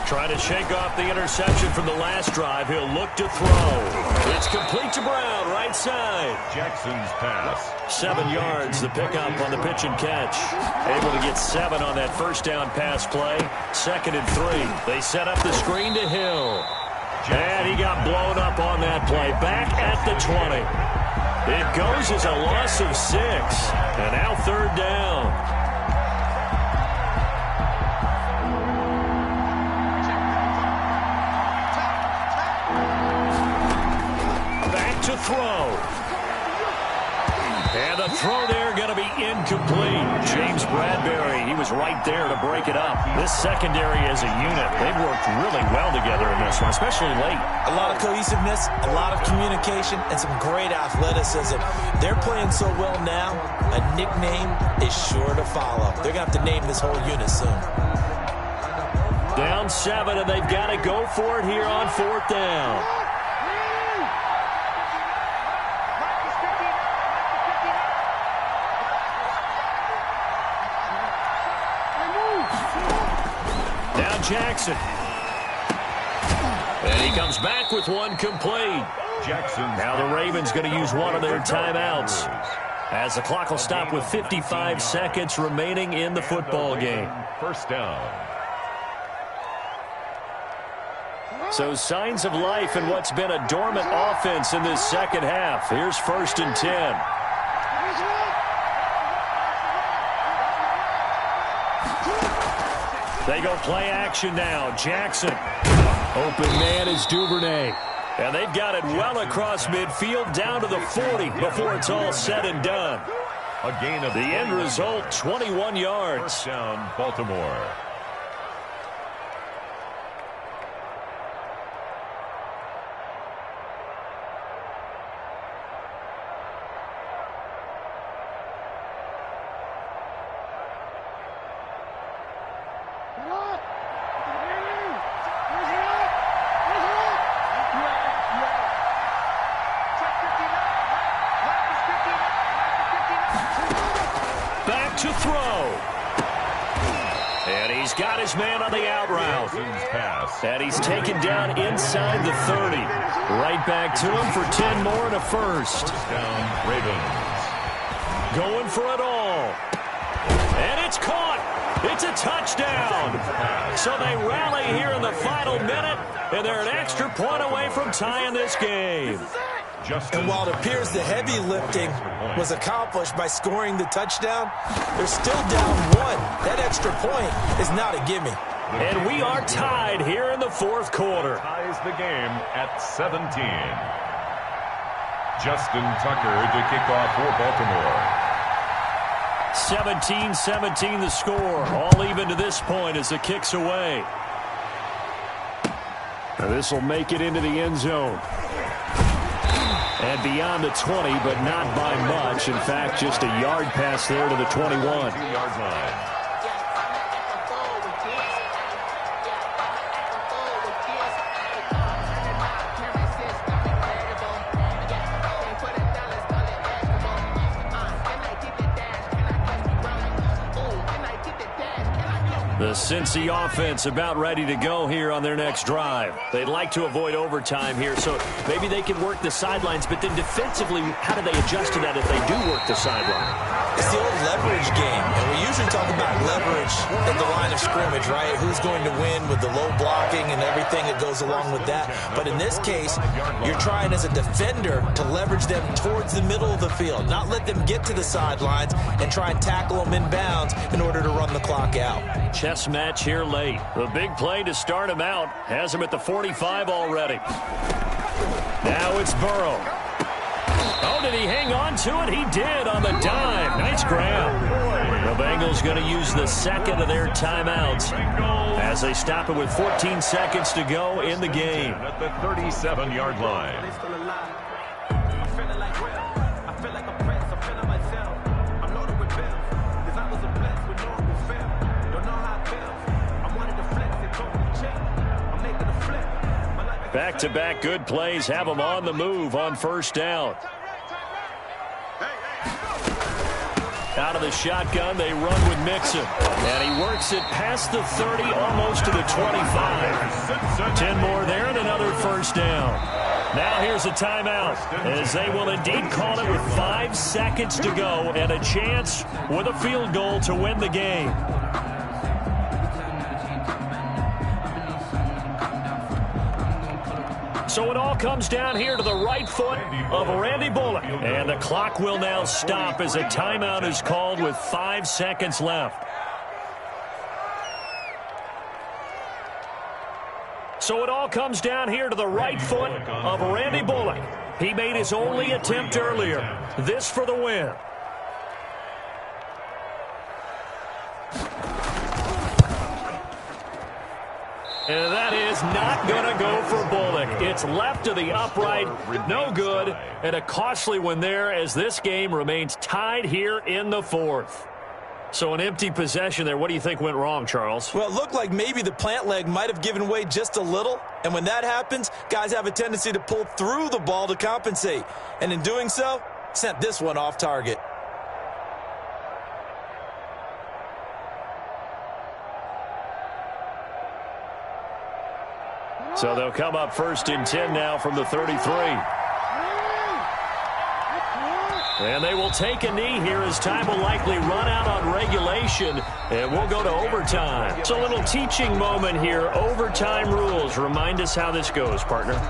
Trying to shake off the interception from the last drive. He'll look to throw. It's complete to Brown, right side. Jackson's pass. 7 yards, the pickup on the pitch and catch. Able to get 7 on that first down pass play. 2nd and 3. They set up the screen to Hill. And he got blown up on that play. Back at the 20. It goes as a loss of 6. And now 3rd down. To throw. And the throw there going to be incomplete. James Bradbury, he was right there to break it up. This secondary as a unit, they've worked really well together in this one, especially late. A lot of cohesiveness, a lot of communication, and some great athleticism. They're playing so well now, a nickname is sure to follow. They're going to have to name this whole unit soon. Down 7, and they've got to go for it here on 4th down. Jackson. And he comes back with one complete. Jackson. Now the Ravens going to use one of their timeouts as the clock will stop with 55 seconds remaining in the football game. First down. So signs of life in what's been a dormant offense in this second half. Here's 1st and 10. They go play action now. Jackson. Open man is Duvernay. And they've got it well across midfield down to the 40 before it's all said and done. A gain of the end result, 21 yards. First down, Baltimore. throw. And he's got his man on the out route. And he's taken down inside the 30. Right back to him for 10 more and a first. Down Ravens. Going for it all. And it's caught. It's a touchdown. So they rally here in the final minute, and they're an extra point away from tying this game. And while it appears the heavy lifting was accomplished by scoring the touchdown, they're still down one. That extra point is not a gimme. And we are tied here in the fourth quarter. Ties the game at 17. Justin Tucker to kick off for Baltimore. 17-17 the score. All even to this point as the kick's away. This will make it into the end zone. And beyond the 20, but not by much. In fact, just a yard pass there to the 21. 2-yard line. The Cincy offense about ready to go here on their next drive. They'd like to avoid overtime here, so maybe they can work the sidelines, but then defensively, how do they adjust to that if they do work the sideline? It's the old leverage game, and we usually talk about leverage at the line of scrimmage, right? Who's going to win with the low blocking and everything that goes along with that. But in this case, you're trying as a defender to leverage them towards the middle of the field, not let them get to the sidelines and try and tackle them inbounds in order to run the clock out. Chess match here late. The big play to start him out has him at the 45 already. Now it's Burrow. Oh, did he hang on to it? He did on the dive. Nice grab. The Bengals going to use the second of their timeouts as they stop it with 14 seconds to go in the game. At the 37-yard line. Back-to-back good plays have them on the move on first down. Out of the shotgun, they run with Mixon. And he works it past the 30, almost to the 25. 10 more there and another first down. Now here's a timeout, as they will indeed call it with 5 seconds to go and a chance with a field goal to win the game. So it all comes down here to the right foot of Randy Bullock. And the clock will now stop as a timeout is called with 5 seconds left. So it all comes down here to the right foot of Randy Bullock. He made his only attempt earlier. This for the win. And that is not going to go for Bullock. It's left to the upright, no good, and a costly one there as this game remains tied here in the fourth. So an empty possession there. What do you think went wrong, Charles? Well, it looked like maybe the plant leg might have given way just a little, and when that happens, guys have a tendency to pull through the ball to compensate, and in doing so, sent this one off target. So they'll come up first and 10 now from the 33. And they will take a knee here as time will likely run out on regulation, and we'll go to overtime. It's a little teaching moment here. Overtime rules. Remind us how this goes, partner.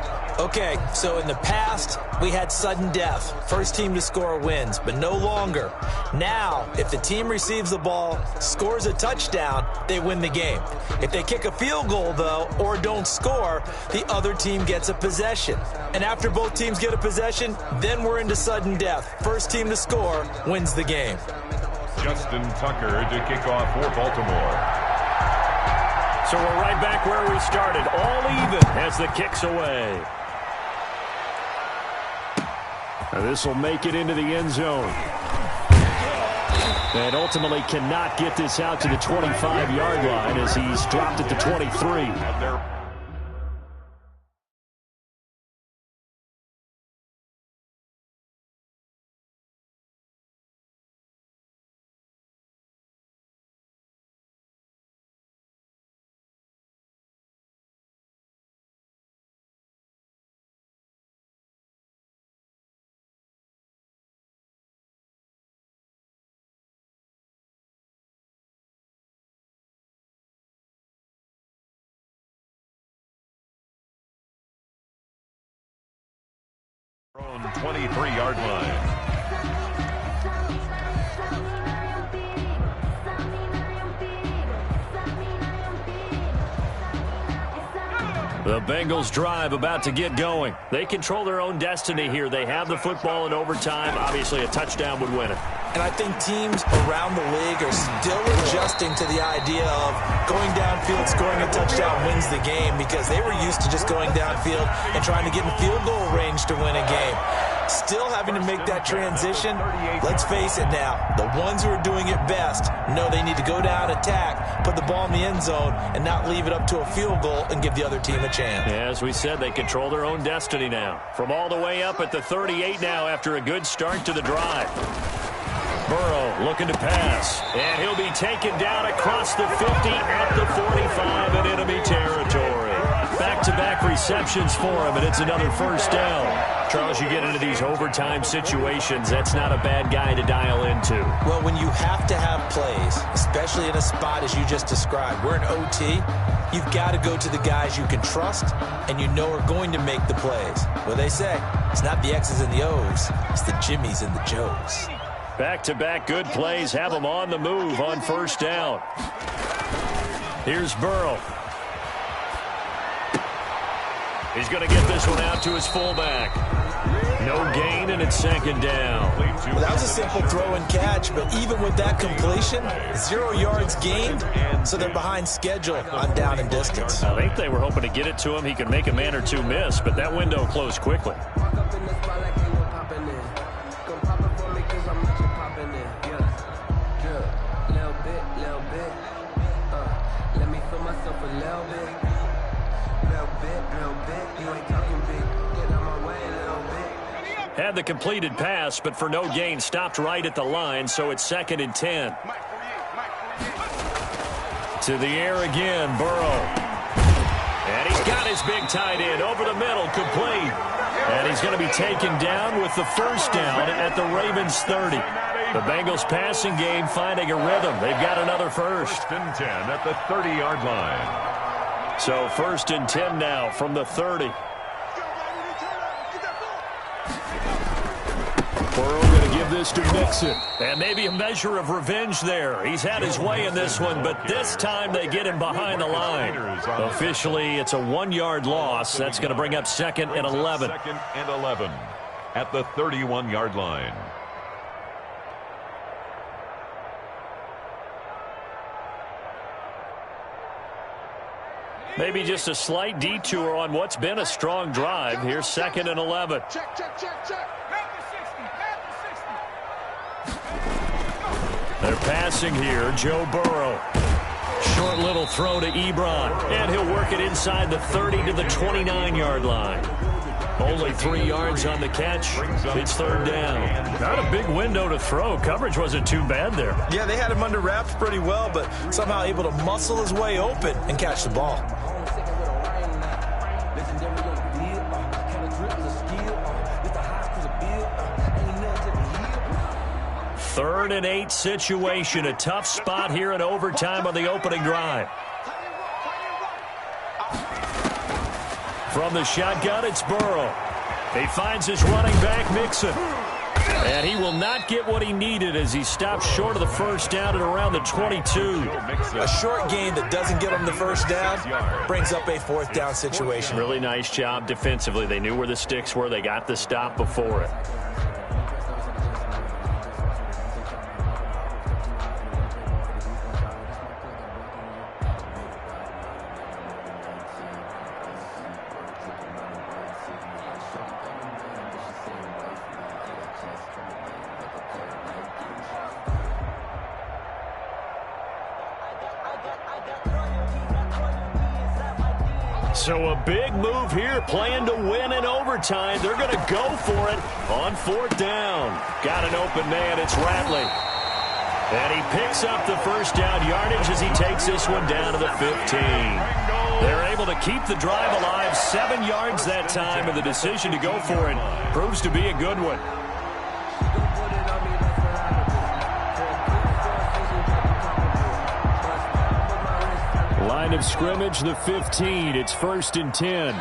Okay, so in the past, we had sudden death. First team to score wins, but no longer. Now, if the team receives the ball, scores a touchdown, they win the game. If they kick a field goal, though, or don't score, the other team gets a possession. And after both teams get a possession, then we're into sudden death. First team to score wins the game. Justin Tucker to kick off for Baltimore. So we're right back where we started, all even as the kick's away. This will make it into the end zone. And ultimately cannot get this out to the 25-yard line as he's dropped at the 23. 23-yard line. The Bengals drive about to get going. They control their own destiny here. They have the football in overtime. Obviously, a touchdown would win it. And I think teams around the league are still adjusting to the idea of going downfield, scoring a touchdown wins the game, because they were used to just going downfield and trying to get in field goal range to win a game. Still having to make that transition. Let's face it now, the ones who are doing it best know they need to go down, attack, put the ball in the end zone, and not leave it up to a field goal and give the other team a chance. Yeah, as we said, they control their own destiny now. From all the way up at the 38 now after a good start to the drive. Burrow looking to pass, and he'll be taken down across the 50 at the 45 in enemy territory. Back-to-back receptions for him, and it's another first down. Charles, you get into these overtime situations, that's not a bad guy to dial into. Well, when you have to have plays, especially in a spot as you just described, we're in OT, you've got to go to the guys you can trust and you know are going to make the plays. Well, they say, it's not the X's and the O's, it's the Jimmies and the Joes. Back-to-back good plays have them on the move on first down. Here's Burrow. He's going to get this one out to his fullback. No gain, and it's second down. Well, that was a simple throw and catch, but even with that completion, 0 yards gained, so they're behind schedule on down and distance. I think they were hoping to get it to him. He could make a man or two miss, but that window closed quickly. Had the completed pass, but for no gain, stopped right at the line, so it's 2nd and 10. To the air again, Burrow. And he's got his big tight end over the middle, complete. And he's going to be taken down with the first down at the Ravens 30. The Bengals passing game finding a rhythm. They've got another first. 1st and 10 at the 30-yard line. So 1st and 10 now from the 30. Burrow going to give this to Mixon. And maybe a measure of revenge there. He's had his way in this one, but this time they get him behind the line. Officially, it's a 1-yard loss. That's going to bring up 2nd and 11. 2nd and 11 at the 31-yard line. Maybe just a slight detour on what's been a strong drive. Here's 2nd and 11. Check. They're passing here. Joe Burrow. Short little throw to Ebron. And he'll work it inside the 30 to the 29-yard line. Only 3 yards on the catch. It's 3rd down. Not a big window to throw. Coverage wasn't too bad there. Yeah, they had him under wraps pretty well, but somehow able to muscle his way open and catch the ball. 3rd and 8 situation. A tough spot here in overtime on the opening drive. From the shotgun, it's Burrow. He finds his running back, Mixon. And he will not get what he needed as he stops short of the first down at around the 22. A short gain that doesn't get him the first down brings up a 4th down situation. Really nice job defensively. They knew where the sticks were. They got the stop before it. So a big move here, playing to win in overtime. They're going to go for it on 4th down. Got an open man, it's Ratley. And he picks up the first down yardage as he takes this one down to the 15. They're able to keep the drive alive, 7 yards that time, and the decision to go for it proves to be a good one. Line of scrimmage, the 15. It's 1st and 10.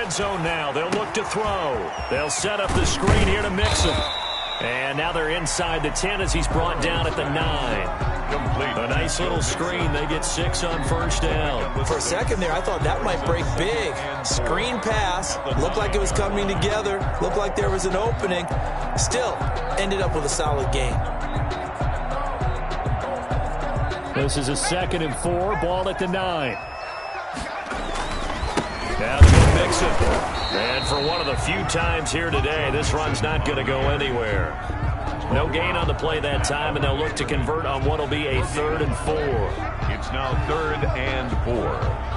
red zone now. They'll look to throw. They'll set up the screen here to Mixon. And now they're inside the 10 as he's brought down at the 9. Complete. A nice little screen. They get 6 on first down. For a second there, I thought that might break big. Screen pass. Looked like it was coming together. Looked like there was an opening. Still, ended up with a solid game. This is a 2nd and 4. Ball at the 9. Now Joe Mixon. And for one of the few times here today, this run's not going to go anywhere. No gain on the play that time, and they'll look to convert on what will be a 3rd and 4. It's now 3rd and 4.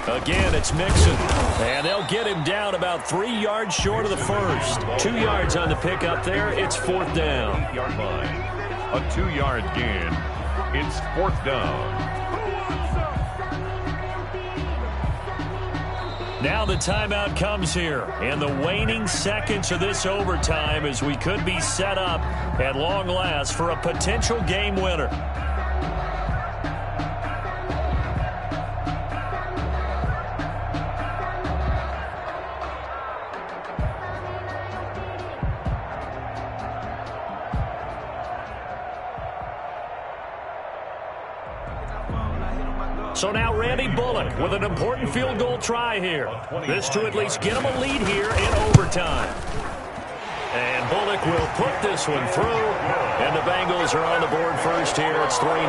Again, it's Mixon. And they'll get him down about 3 yards short of the first. 2 yards on the pickup there. It's 4th down. 8-yard line. A 2-yard gain. It's 4th down. Now the timeout comes here. And the waning seconds of this overtime as we could be set up at long last for a potential game winner. So now Randy Bullock with an important field goal try here. This to at least get him a lead here in overtime. And Bullock will put this one through. And the Bengals are on the board first here. It's 3-0.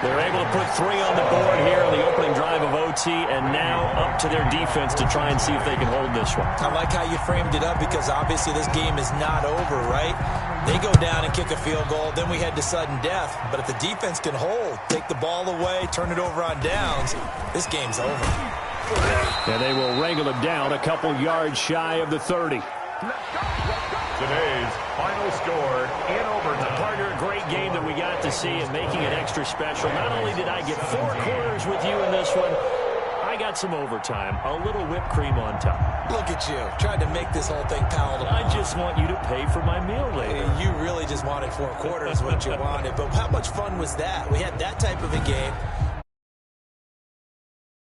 They're able to put 3 on the board here on the opening drive of OT, and now up to their defense to try and see if they can hold this one. I like how you framed it up because obviously this game is not over, right? They go down and kick a field goal, then we head to sudden death. But if the defense can hold, take the ball away, turn it over on downs, this game's over. And they will wrangle him down a couple yards shy of the 30. Today's final score in overtime. Partner, a great game that we got to see and making it extra special. Not only did I get 4 quarters with you in this one, I got some overtime, a little whipped cream on top. Look at you, tried to make this whole thing palatable. I just want you to pay for my meal later. You really just wanted 4 quarters, what you wanted. But how much fun was that? We had that type of a game.